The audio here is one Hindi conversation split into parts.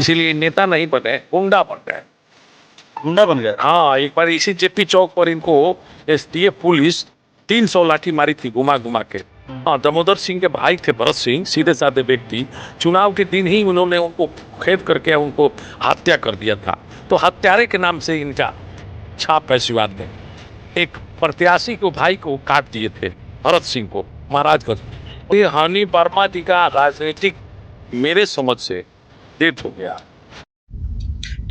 इसीलिए नेता नहीं बने, गुंडा बन गए। गुंडा बन गया। हाँ, एक बार इसी जेपी चौक पर इनको एसटीएफ पुलिस 300 लाठी मारी थी घुमा घुमा के। हाँ, दामोदर सिंह के भाई थे भरत सिंह, सीधे साधे व्यक्ति। चुनाव के दिन ही उन्होंने उनको खेद करके उनको हत्या कर दिया था। तो हत्यारे के नाम से इनका छाप है सिवान में। एक प्रत्याशी को भाई को काट दिए थे, भरत सिंह को, महाराजगंज। ये हनी वर्मा जी का राजनीतिक मेरे समझ से डेथ हो गया।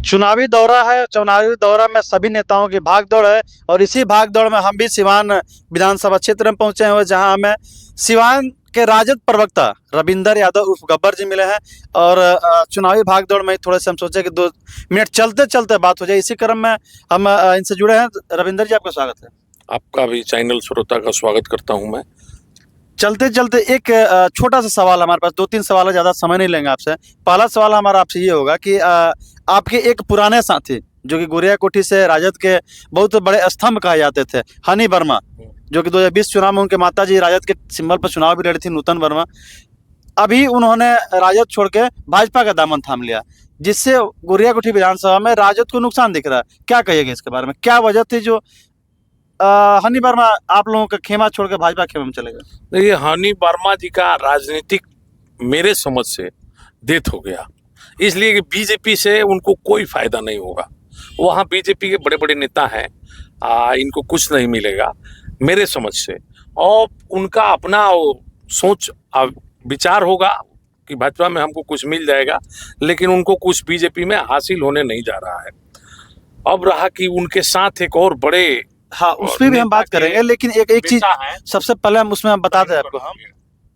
चुनावी दौरा है, चुनावी दौरा में सभी नेताओं की भागदौड़ है और इसी भागदौड़ में हम भी सिवान विधानसभा क्षेत्र में पहुंचे हुए, जहां हमें सिवान के राजद प्रवक्ता रविंदर यादव उर्फ गब्बर जी मिले हैं। और चुनावी भागदौड़ में थोड़े से हम सोचे कि 2 मिनट चलते चलते बात हो जाए। इसी क्रम में हम इनसे जुड़े हैं। रविंदर जी, आपका स्वागत है। आपका भी चैनल श्रोता का स्वागत करता हूं मैं। चलते चलते एक छोटा सा सवाल, हमारे पास 2-3 सवाल है, ज़्यादा समय नहीं लेंगे आपसे। पहला सवाल हमारा आपसे ये होगा कि आपके एक पुराने साथी जो कि गोरिया कोठी से राजद के बहुत बड़े स्तंभ कहे जाते थे, हनी वर्मा, जो कि 2020 चुनाव में उनके माता जी राजद के सिंबल पर चुनाव भी लड़ी थी, नूतन वर्मा, अभी उन्होंने राजद छोड़ के भाजपा का दामन थाम लिया, जिससे गोरिया कोठी विधानसभा में राजद को नुकसान दिख रहा है। क्या कहिएगा इसके बारे में? क्या वजह थी जो हनी वर्मा आप लोगों का खेमा छोड़ के भाजपा खेमे में चले गए? देखिए, हनी वर्मा जी का राजनीतिक मेरे समझ से डेथ हो गया, इसलिए कि बीजेपी से उनको कोई फायदा नहीं होगा। वहाँ बीजेपी के बड़े बड़े नेता हैं, इनको कुछ नहीं मिलेगा मेरे समझ से। और उनका अपना सोच विचार होगा कि भाजपा में हमको कुछ मिल जाएगा, लेकिन उनको कुछ बीजेपी में हासिल होने नहीं जा रहा है। अब रहा कि उनके साथ एक और बड़े, हाँ, उस पर भी हम बात करेंगे, लेकिन एक चीज सबसे पहले हम उसमें हम बताते हैं आपको। हम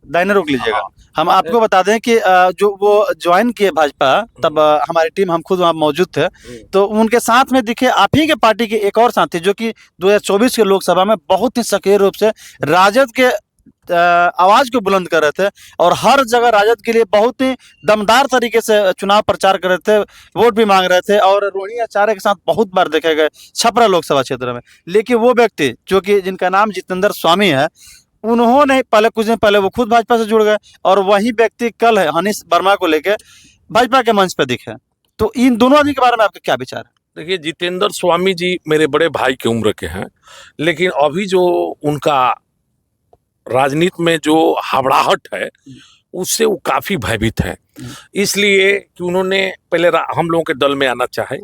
दाइने रोक लीजिएगा। हम आपको बता दें कि जो वो ज्वाइन किए भाजपा, तब हमारी टीम, हम खुद वहाँ मौजूद थे, तो उनके साथ में दिखे आप ही के पार्टी के एक और साथी जो कि 2024 के लोकसभा में बहुत ही सक्रिय रूप से राजद के आवाज को बुलंद कर रहे थे और हर जगह राजद के लिए बहुत ही दमदार तरीके से चुनाव प्रचार कर रहे थे, वोट भी मांग रहे थे और रोहिणी आचार्य के साथ बहुत बार देखे गए छपरा लोकसभा क्षेत्र में। लेकिन वो व्यक्ति जो कि जिनका नाम जितेंद्र स्वामी है, उन्होंने पहले कुछ दिन पहले वो खुद भाजपा से जुड़ गए और वही व्यक्ति कल है हनी वर्मा को लेकर भाजपा के मंच पर दिखे। तो इन दोनों आदमी के बारे में आपका क्या विचार है? देखिए, जितेंद्र स्वामी जी मेरे बड़े भाई की उम्र के हैं, लेकिन अभी जो उनका राजनीति में जो हबड़ाहट है उससे वो काफी भयभीत है, इसलिए कि उन्होंने पहले हम लोगों के दल में आना चाहे।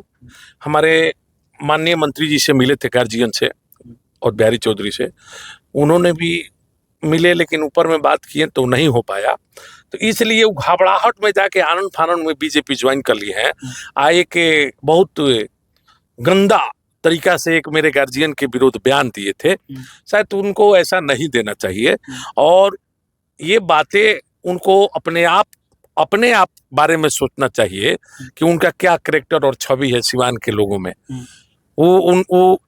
हमारे माननीय मंत्री जी से मिले थे, गार्जियन से और बिहारी चौधरी से, उन्होंने भी मिले, लेकिन ऊपर में बात किए तो नहीं हो पाया। तो इसलिए वो घबराहट में जाके आनंद फानंद में बीजेपी ज्वाइन कर लिए हैं। आए के बहुत गंदा तरीका से एक मेरे गार्जियन के विरोध बयान दिए थे, शायद उनको ऐसा नहीं देना चाहिए और ये बातें उनको अपने आप बारे में सोचना चाहिए कि उनका क्या कैरेक्टर और छवि है सिवान के लोगों में। वो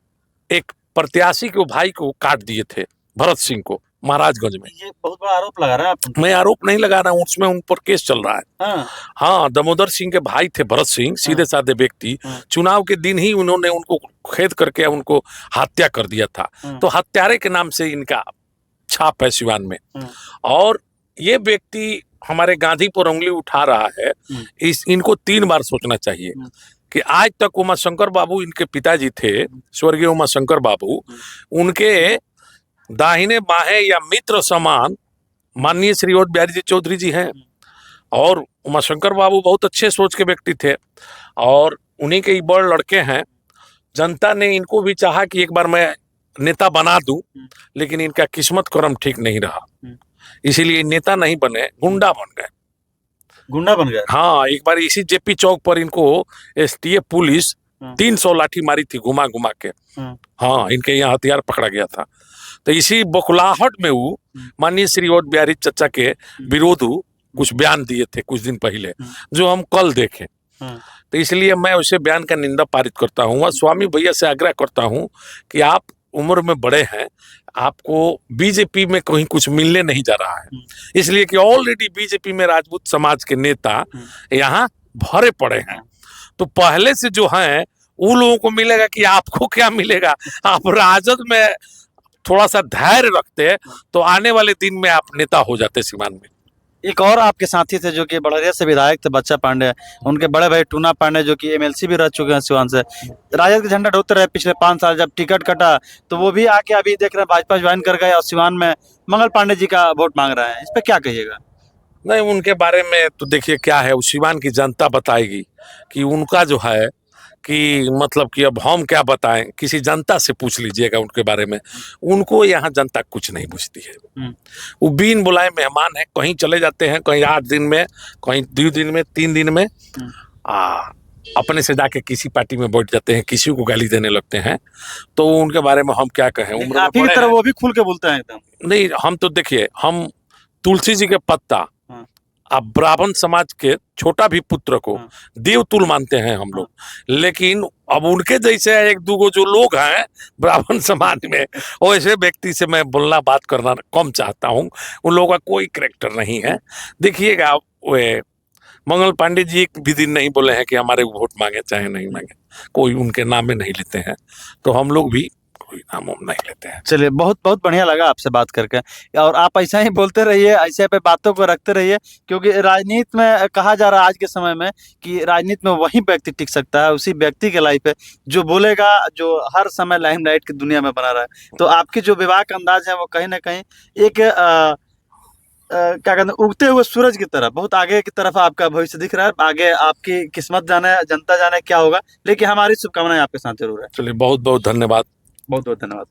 एक प्रत्याशी के भाई को काट दिए थे, भरत सिंह को, महाराजगंज में। ये बहुत बड़ा आरोप लगा रहा है आप। मैं आरोप नहीं लगा रहा हूँ, उसमें उन पर केस चल रहा है। हाँ, दामोदर सिंह के भाई थे भरत सिंह, सीधे साधे व्यक्ति। चुनाव के दिन ही उन्होंने उनको खेद करके उनको हत्या कर दिया था। तो हत्यारे के नाम से इनका छाप है सिवान में। और ये व्यक्ति हमारे गांधी पर उंगली उठा रहा है, इनको 3 बार सोचना चाहिए कि आज तक उमाशंकर बाबू इनके पिताजी थे, स्वर्गीय उमाशंकर बाबू, उनके दाहिने बाहें या मित्र समान माननीय श्री और बिहारी जी चौधरी जी हैं। और उमाशंकर बाबू बहुत अच्छे सोच के व्यक्ति थे और उन्हीं के बड़ लड़के हैं। जनता ने इनको भी चाहा कि एक बार मैं नेता बना दूं, लेकिन इनका किस्मत कर्म ठीक नहीं रहा, इसीलिए नेता नहीं बने, गुंडा बन गए। गुंडा बन गया? हाँ, एक बार इसी जेपी चौक पर इनको एसटीएफ पुलिस 300 लाठी मारी थी घुमा घुमा के। हाँ, इनके यहाँ हथियार पकड़ा गया था। तो इसी बकुलाहट में वो माननीय श्री और बिहारी चचा के विरोध कुछ बयान दिए थे कुछ दिन पहले, जो हम कल देखे। तो इसलिए मैं उसे बयान का निंदा पारित करता हूँ और स्वामी भैया से आग्रह करता हूँ कि आप उम्र में बड़े हैं, आपको बीजेपी में कहीं कुछ मिलने नहीं जा रहा है, इसलिए कि ऑलरेडी बीजेपी में राजपूत समाज के नेता यहाँ भरे पड़े हैं। तो पहले से जो हैं उन लोगों को मिलेगा कि आपको क्या मिलेगा। आप राजद में थोड़ा सा धैर्य रखते तो आने वाले दिन में आप नेता हो जाते सिवान में। एक और आपके साथी थे जो कि बड़रिया से विधायक थे, बच्चा पांडे, उनके बड़े भाई टूना पांडे जो कि एमएलसी भी रह चुके हैं सिवान से। राजद के झंडा ढोते रहे पिछले 5 साल, जब टिकट कटा तो वो भी आके अभी देख रहे हैं भाजपा ज्वाइन कर गए और सिवान में मंगल पांडे जी का वोट मांग रहे हैं। इस पे क्या कहिएगा? नहीं, उनके बारे में तो देखिए क्या है, उस सिवान की जनता बताएगी कि उनका जो है कि मतलब कि अब हम क्या बताएं, किसी जनता से पूछ लीजिएगा उनके बारे में। उनको यहाँ जनता कुछ नहीं पूछती है। वो बिन बुलाए मेहमान है, कहीं चले जाते हैं, कहीं 8 दिन में, कहीं 2 दिन में, 3 दिन में अपने से जाके किसी पार्टी में बैठ जाते हैं, किसी को गाली देने लगते हैं। तो उनके बारे में हम क्या कहें, उम्र में आप ही की बड़े तरह हैं। वो भी खुल के बोलते हैं एकदम। नहीं, हम तो देखिए, हम तुलसी जी के पत्ता, अब ब्राह्मण समाज के छोटा भी पुत्र को देवतुल मानते हैं हम लोग। लेकिन अब उनके जैसे 1-2 जो लोग हैं ब्राह्मण समाज में, वैसे व्यक्ति से मैं बोलना बात करना कम चाहता हूँ। उन लोगों का कोई कैरेक्टर नहीं है। देखिएगा, वे मंगल पांडे जी एक भी दिन नहीं बोले हैं कि हमारे वोट मांगे चाहे नहीं मांगे, कोई उनके नाम में नहीं लेते हैं। तो हम लोग भी कोई नाम वाम नहीं लेते हैं। चलिए, बहुत बहुत बढ़िया लगा आपसे बात करके, और आप ऐसा ही बोलते रहिए, ऐसे पे बातों को रखते रहिए, क्योंकि राजनीति में कहा जा रहा है आज के समय में कि राजनीति में वही व्यक्ति टिक सकता है, उसी व्यक्ति के लाइफ है जो बोलेगा, जो हर समय लाइमलाइट की दुनिया में बना रहा है। तो आपकी जो विवाह का अंदाज है वो कहीं ना कहीं एक क्या कहते हैं, उगते हुए सूरज की तरफ बहुत आगे की तरफ आपका भविष्य दिख रहा है। आगे आपकी किस्मत जाने, जनता जाने क्या होगा, लेकिन हमारी शुभकामनाएं आपके साथ जरूर है। चलिए, बहुत बहुत धन्यवाद। बहुत बहुत धन्यवाद।